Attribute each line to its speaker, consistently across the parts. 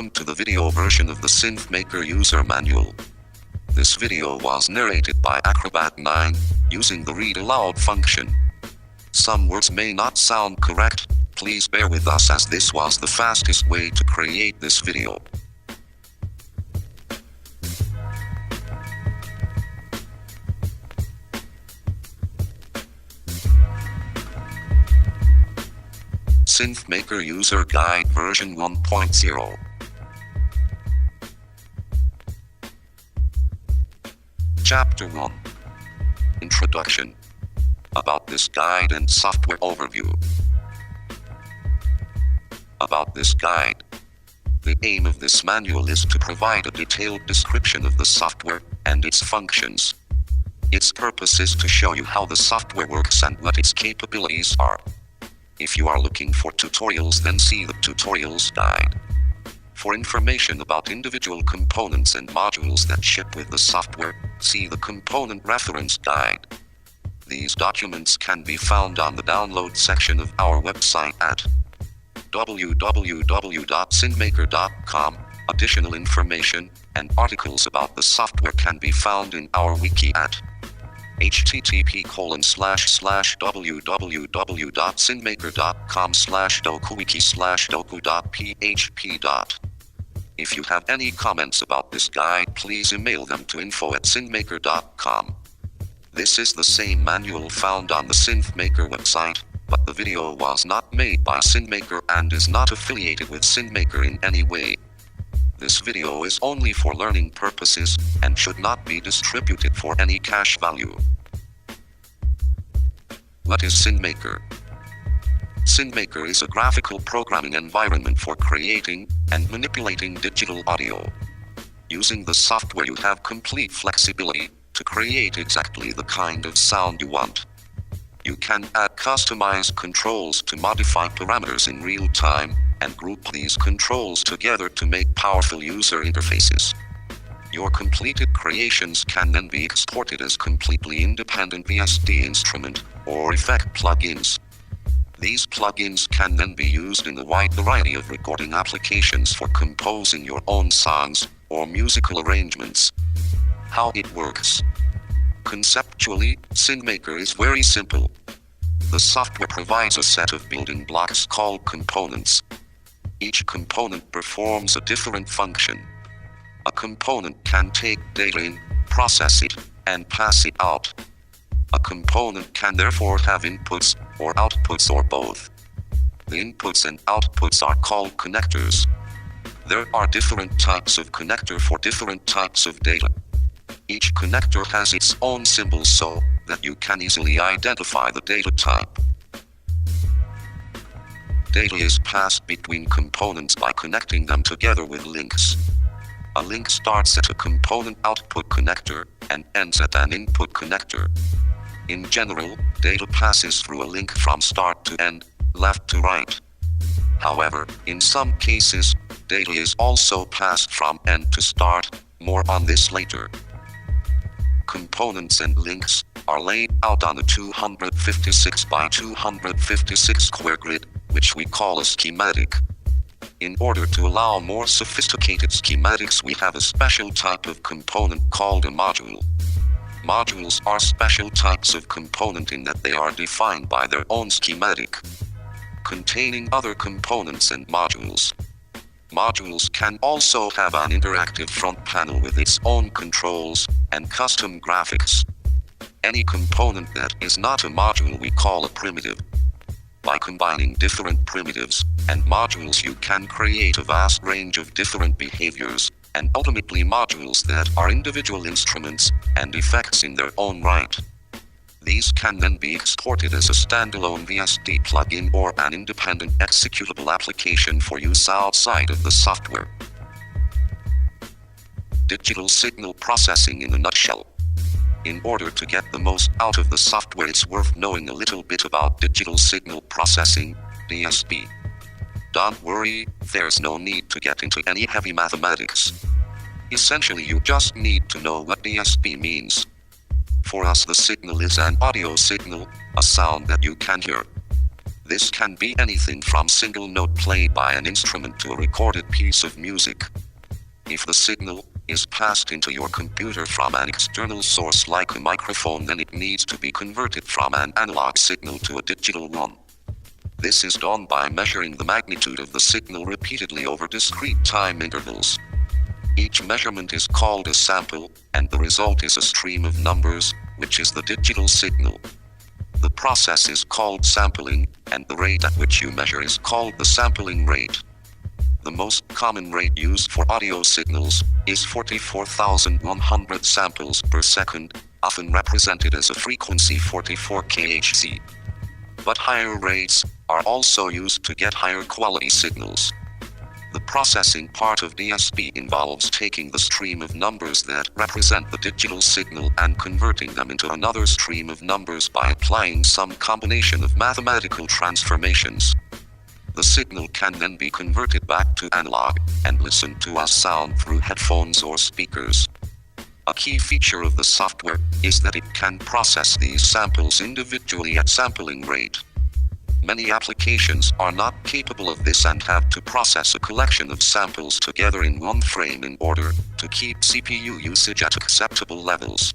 Speaker 1: Welcome to the video version of the SynthMaker user manual. This video was narrated by Acrobat9, using the read aloud function. Some words may not sound correct, please bear with us as this was the fastest way to create this video. SynthMaker User Guide version 1.0. Chapter 1. Introduction. About this guide and software overview. About this guide. The aim of this manual is to provide a detailed description of the software and its functions. Its purpose is to show you how the software works and what its capabilities are. If you are looking for tutorials, then see the tutorials guide. For information about individual components and modules that ship with the software, see the component reference guide. These documents can be found on the download section of our website at www.synthmaker.com. Additional information and articles about the software can be found in our wiki at http://www.synthmaker.com/dokuwiki/doku.php. If you have any comments about this guide, please email them to info@synthmaker.com. This is the same manual found on the SynthMaker website, but the video was not made by SynthMaker and is not affiliated with SynthMaker in any way. This video is only for learning purposes and should not be distributed for any cash value. What is SynthMaker? SynthMaker is a graphical programming environment for creating and manipulating digital audio. Using the software, you have complete flexibility to create exactly the kind of sound you want. You can add customized controls to modify parameters in real time and group these controls together to make powerful user interfaces. Your completed creations can then be exported as completely independent VSD instrument or effect plugins. These plugins can then be used in a wide variety of recording applications for composing your own songs or musical arrangements. How it works. Conceptually, SynthMaker is very simple. The software provides a set of building blocks called components. Each component performs a different function. A component can take data in, process it, and pass it out. A component can therefore have inputs or outputs or both. The inputs and outputs are called connectors. There are different types of connector for different types of data. Each connector has its own symbol so that you can easily identify the data type. Data is passed between components by connecting them together with links. A link starts at a component output connector and ends at an input connector. In general, data passes through a link from start to end, left to right. However, in some cases, data is also passed from end to start. More on this later. Components and links are laid out on a 256 by 256 square grid, which we call a schematic. In order to allow more sophisticated schematics, we have a special type of component called a module. Modules are special types of component in that they are defined by their own schematic, containing other components and modules. Modules can also have an interactive front panel with its own controls and custom graphics. Any component that is not a module we call a primitive. By combining different primitives and modules, you can create a vast range of different behaviors, and ultimately modules that are individual instruments and effects in their own right. These can then be exported as a standalone VSD plugin or an independent executable application for use outside of the software. Digital signal processing in a nutshell. In order to get the most out of the software, it's worth knowing a little bit about digital signal processing, DSP. Don't worry, there's no need to get into any heavy mathematics. Essentially, you just need to know what DSP means. For us, the signal is an audio signal, a sound that you can hear. This can be anything from single note played by an instrument to a recorded piece of music. If the signal is passed into your computer from an external source like a microphone, then it needs to be converted from an analog signal to a digital one. This is done by measuring the magnitude of the signal repeatedly over discrete time intervals. Each measurement is called a sample, and the result is a stream of numbers, which is the digital signal. The process is called sampling, and the rate at which you measure is called the sampling rate. The most common rate used for audio signals is 44,100 samples per second, often represented as a frequency 44 kHz. But higher rates are also used to get higher quality signals. The processing part of DSP involves taking the stream of numbers that represent the digital signal and converting them into another stream of numbers by applying some combination of mathematical transformations. The signal can then be converted back to analog and listened to as sound through headphones or speakers. A key feature of the software is that it can process these samples individually at sampling rate. Many applications are not capable of this and have to process a collection of samples together in one frame in order to keep CPU usage at acceptable levels.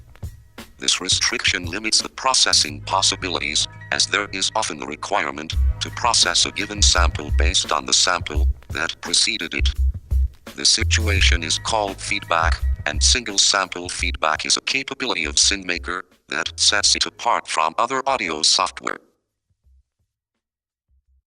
Speaker 1: This restriction limits the processing possibilities, as there is often a requirement to process a given sample based on the sample that preceded it. This situation is called feedback, and single sample feedback is a capability of SynthMaker that sets it apart from other audio software.